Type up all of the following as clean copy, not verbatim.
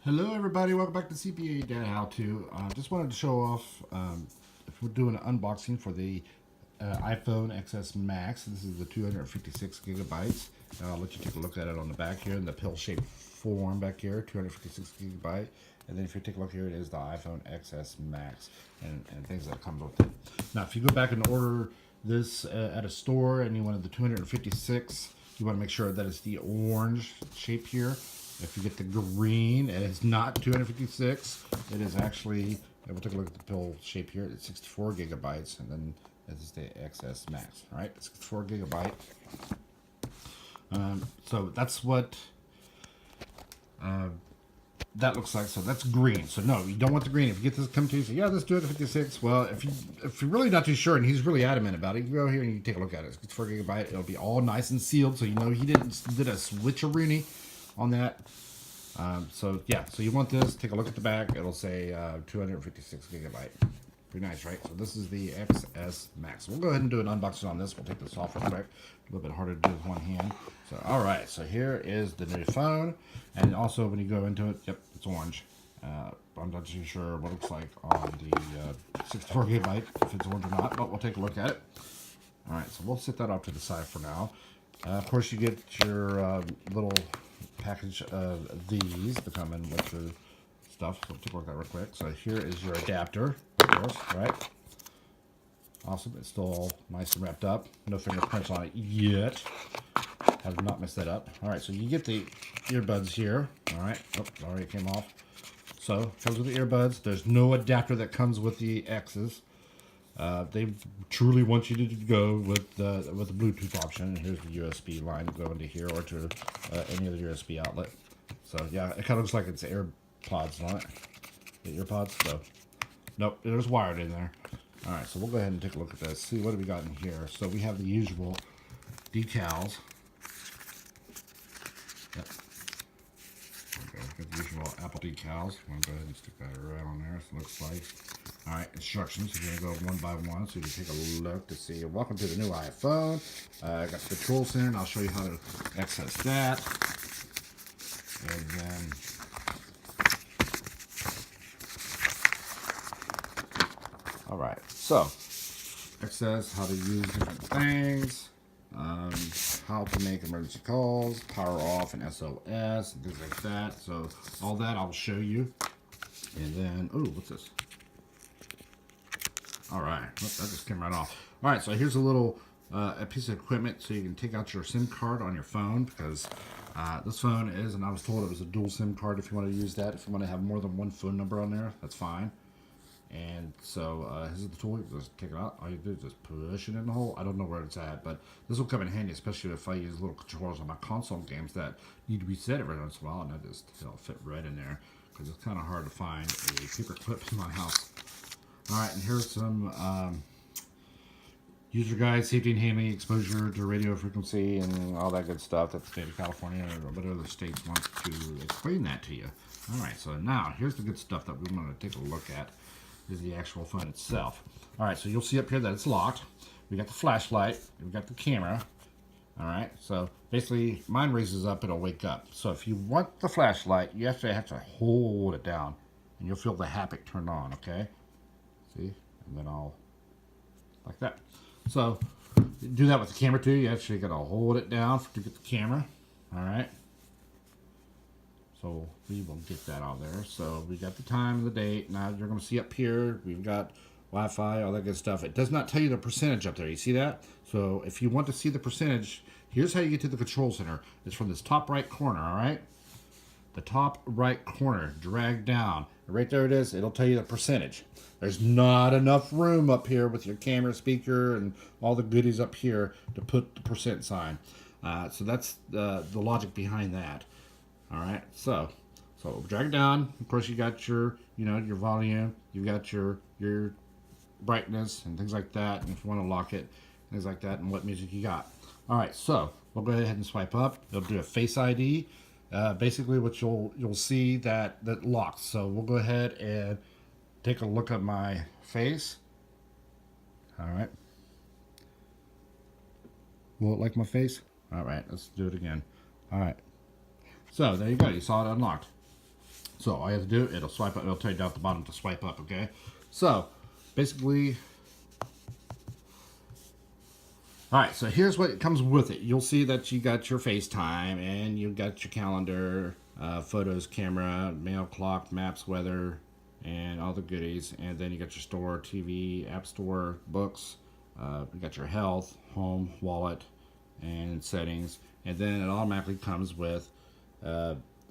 Hello everybody, welcome back to CPA Dad How To. Just wanted to show off, if we're doing an unboxing for the iPhone XS Max. This is the 256 gigabytes. I'll let you take a look at it on the back here in the pill-shaped form back here, 256 gigabyte. And then if you take a look here, it is the iPhone XS Max and things that come with it. Now, if you go back and order this at a store and you wanted the 256, you want to make sure that it's the orange shape here. If you get the green, it is not 256. It is actually, we'll take a look at the pill shape here. It's 64 gigabytes, and then this is the XS Max. All right, 64 gigabyte. So that's what that looks like. So that's green. So no, you don't want the green. If you get this come to you, say, yeah, let's do it at 56. Well, if you're really not too sure, and he's really adamant about it, you go here and you take a look at it. It's 64 gigabyte. It'll be all nice and sealed, so you know he did a switcheroonie on that. So yeah, so you want this, take a look at the back. It'll say 256 gigabyte. Pretty nice, right? So this is the XS Max. We'll go ahead and do an unboxing on this. We'll take this off real quick. A little bit harder to do with one hand. So all right, so here is the new phone. And also when you go into it, yep, it's orange. I'm not too sure what it looks like on the 64 gigabyte, if it's orange or not, but we'll take a look at it. All right, so we'll set that off to the side for now. Of course, you get your little package of these to come in with your stuff. So take a look at that real quick. So here is your adapter, of course, right? Awesome. It's still all nice and wrapped up. No fingerprints on it yet. Have not messed that up. All right, so you get the earbuds here. All right. Oh, already came off. So it comes with the earbuds. There's no adapter that comes with the X's. They truly want you to go with the Bluetooth option. And here's the USB line to go into here or to any other USB outlet. So yeah, it kind of looks like it's AirPods on it. The earpods. So nope, there's wired in there. All right, so we'll go ahead and take a look at this. See what have we got in here. So we have the usual decals. Yep. Okay, got the usual Apple decals. I'm gonna go ahead and stick that right on there. So it looks like. All right, instructions. We're going to go one by one so you can take a look to see. Welcome to the new iPhone. I got the control center, and I'll show you how to access that. And then, all right, so access, how to use different things, how to make emergency calls, power off and SOS, and things like that. So all that I'll show you. And then, oh, what's this? All right, that just came right off. All right, so here's a piece of equipment so you can take out your SIM card on your phone, because this phone is, and I was told it was a dual SIM card if you want to use that. If you want to have more than one phone number on there, that's fine. And so this is the tool. You just take it out. All you do is just push it in the hole. I don't know where it's at, but this will come in handy, especially if I use little controllers on my console games that need to be set every once in a while, and it'll fit right in there, because it's kind of hard to find a paper clip in my house. All right, and here's some user guide, safety and handling, exposure to radio frequency, and all that good stuff that the state of California or whatever the states want to explain that to you. All right, so now here's the good stuff that we want to take a look at is the actual phone itself. All right, so you'll see up here that it's locked. We got the flashlight. We got the camera. All right, so basically mine raises up, it'll wake up. So if you want the flashlight, you actually have to hold it down, and you'll feel the haptic turn on, okay? See, and then I'll, like that. So do that with the camera too. You actually got to hold it down to get the camera. All right. So we will get that out there. So we got the time and the date. Now you're going to see up here, we've got Wi-Fi, all that good stuff. It does not tell you the percentage up there. You see that? So if you want to see the percentage, here's how you get to the control center. It's from this top right corner, all right? The top right corner, drag down. Right there it is. It'll tell you the percentage. There's not enough room up here with your camera, speaker, and all the goodies up here to put the percent sign. So that's the logic behind that. All right. So drag down. Of course, you got your your volume. You've got your brightness and things like that. And if you want to lock it, things like that, and what music you got. All right. So we'll go ahead and swipe up. It'll do a Face ID. Basically what you'll see that locks. So we'll go ahead and take a look at my face. All right. Will it like my face? All right, let's do it again. All right. So there you go. You saw it unlocked. So all you have to do, it'll swipe up. It'll tell you down at the bottom to swipe up. Okay. So basically, all right. So here's what comes with it. You'll see that you got your FaceTime and you got your calendar, photos, camera, mail, clock, maps, weather, and all the goodies. And then you got your store, TV, app store, books. You got your health, home, wallet, and settings. And then it automatically comes with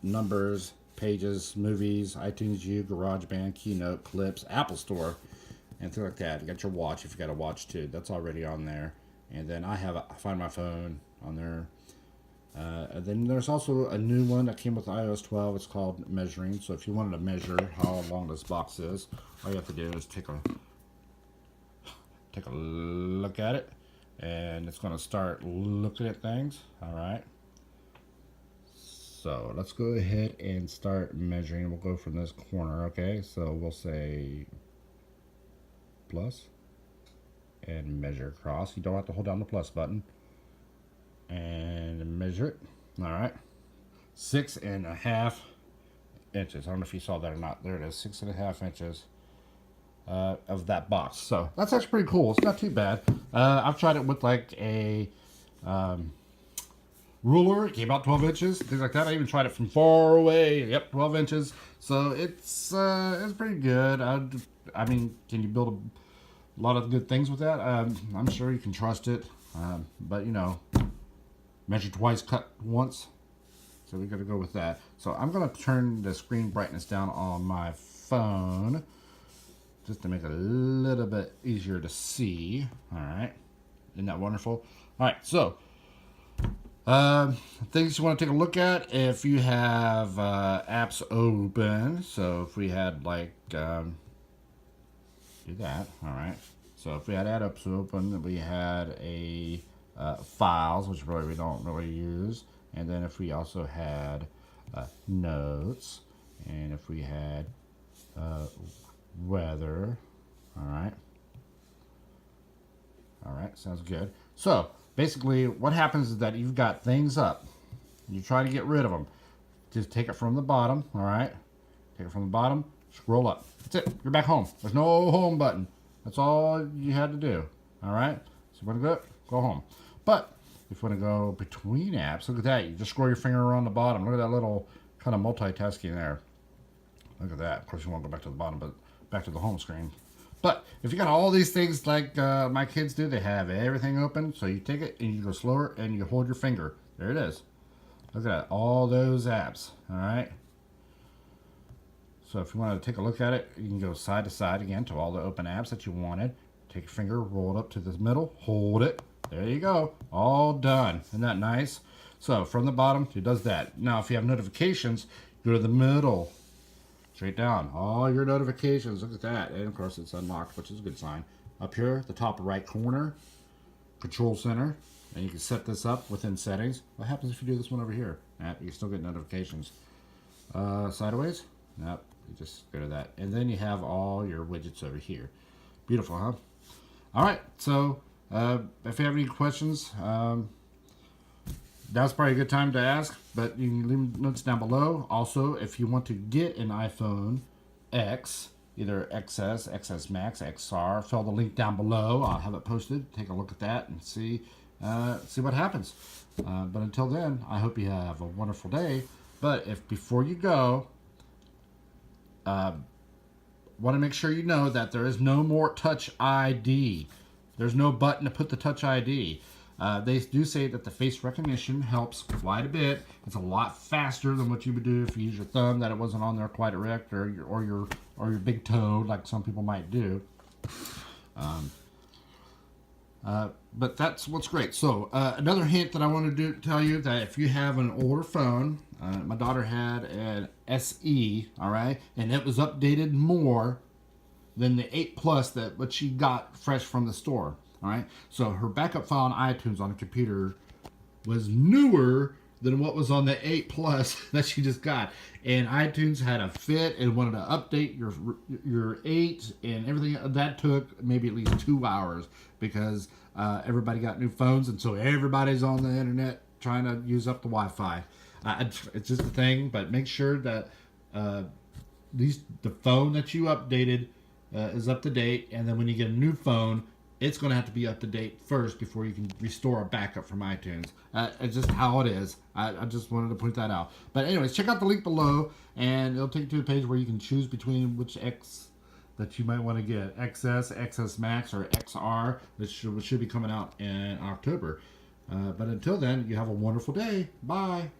numbers, pages, movies, iTunes U, GarageBand, Keynote, Clips, Apple Store, and things like that. You got your watch if you got a watch too. That's already on there. And then I Find My Phone on there. And then there's also a new one that came with iOS 12. It's called Measuring. So if you wanted to measure how long this box is, all you have to do is take a look at it, and it's going to start looking at things. All right. So let's go ahead and start measuring. We'll go from this corner. Okay. So we'll say plus and measure across. You don't have to hold down the plus button and measure it. All right. 6.5 inches. I don't know if you saw that or not. There it is. 6.5 inches. Of that box. So that's actually pretty cool. It's not too bad. I've tried it with like a ruler. It came out 12 inches, things like that. I even tried it from far away. Yep, 12 inches. So it's pretty good. I mean, can you build a lot of good things with that? I'm sure you can trust it. But you know, measure twice, cut once. So we got to go with that. So I'm going to turn the screen brightness down on my phone, just to make it a little bit easier to see. All right. Isn't that wonderful? All right. So, things you want to take a look at if you have apps open. So, if we had like, do that. All right. So, if we had apps open, we had a files, which really we don't really use. And then if we also had notes, and if we had weather. All right, sounds good. So basically what happens is that you've got things up, you try to get rid of them. Just take it from the bottom. All right, take it from the bottom, scroll up. That's it, you're back home. There's no home button. That's all you had to do. All right, so you want to go home. But if you want to go between apps, look at that, you just scroll your finger around the bottom. Look at that little kind of multitasking there. Look at that. Of course you won't go back to the bottom, but back to the home screen. But if you got all these things like my kids do, they have everything open. So you take it and you go slower and you hold your finger. There it is. Look at that. All those apps. All right. So if you want to take a look at it, you can go side to side again to all the open apps that you wanted. Take your finger, roll it up to the middle, hold it. There you go. All done. Isn't that nice? So from the bottom, it does that. Now if you have notifications, go to the middle. Straight down, all your notifications, look at that. And of course it's unlocked, which is a good sign. Up here, the top right corner, control center, and you can set this up within settings. What happens if you do this one over here? You still get notifications. Sideways, nope, you just go to that. And then you have all your widgets over here. Beautiful, huh? All right, so if you have any questions, that's probably a good time to ask, but you can leave notes down below. Also, if you want to get an iPhone X, either XS, XS Max, XR, fill the link down below. I'll have it posted. Take a look at that and see what happens. But until then, I hope you have a wonderful day. But if before you go, want to make sure you know that there is no more Touch ID. There's no button to put the Touch ID. They do say that the face recognition helps quite a bit. It's a lot faster than what you would do if you use your thumb, that it wasn't on there quite erect, or your big toe, like some people might do. But that's what's great. So another hint that I want to tell you, that if you have an older phone, my daughter had an SE, all right, and it was updated more than the 8 Plus that what she got fresh from the store. All right, so her backup file on iTunes on the computer was newer than what was on the 8 Plus that she just got. And iTunes had a fit and wanted to update your 8 and everything. That took maybe at least 2 hours because everybody got new phones, and so everybody's on the internet trying to use up the Wi-Fi. It's just a thing, but make sure that the phone that you updated is up to date, and then when you get a new phone, it's going to have to be up to date first before you can restore a backup from iTunes. It's just how it is. I just wanted to point that out. But anyways, check out the link below, and it'll take you to a page where you can choose between which X that you might want to get. XS, XS Max, or XR, which should be coming out in October. But until then, you have a wonderful day. Bye.